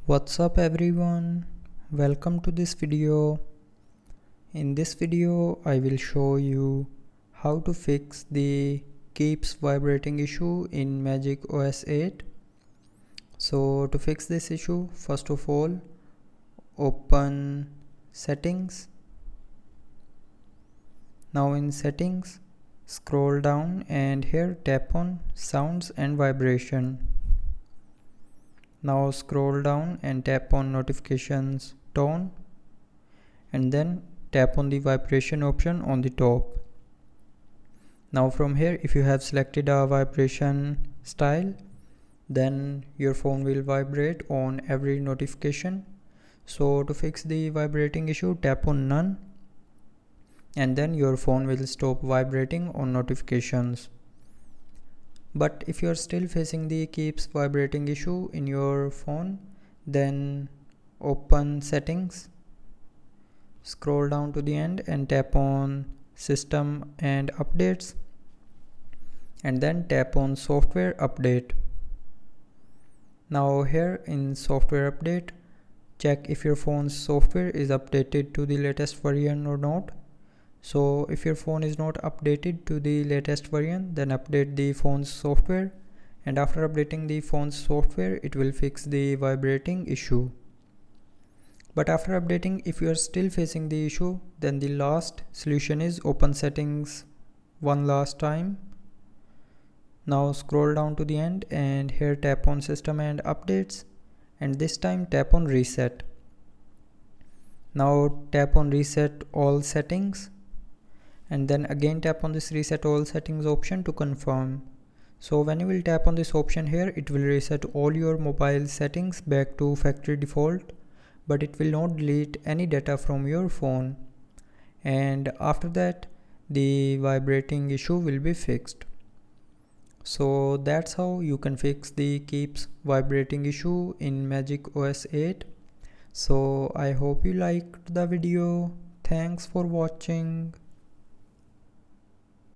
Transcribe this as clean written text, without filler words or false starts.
What's up everyone, welcome to this video. In this video I will show you how to fix the keeps vibrating issue in MagicOS 8. So to fix this issue, first of all open settings. Now in settings scroll down and here tap on sounds and vibration. Now scroll down and tap on notifications tone and then tap on the vibration option on the top. Now from here, if you have selected a vibration style, then your phone will vibrate on every notification. So to fix the vibrating issue, tap on none and then your phone will stop vibrating on notifications. But if you are still facing the keeps vibrating issue in your phone, then open settings, scroll down to the end and tap on system and updates and then tap on software update. Now here in software update, check if your phone's software is updated to the latest version or not. So if your phone is not updated to the latest version, then update the phone's software, and after updating the phone's software it will fix the vibrating issue. But after updating, if you are still facing the issue, then the last solution is open settings one last time. Now scroll down to the end and here tap on system and updates and this time tap on reset. Now tap on reset all settings and then again tap on this reset all settings option to confirm. So when you will tap on this option here, it will reset all your mobile settings back to factory default, but it will not delete any data from your phone, and after that the vibrating issue will be fixed. So that's how you can fix the keeps vibrating issue in MagicOS 8. So I hope you liked the video. Thanks for watching.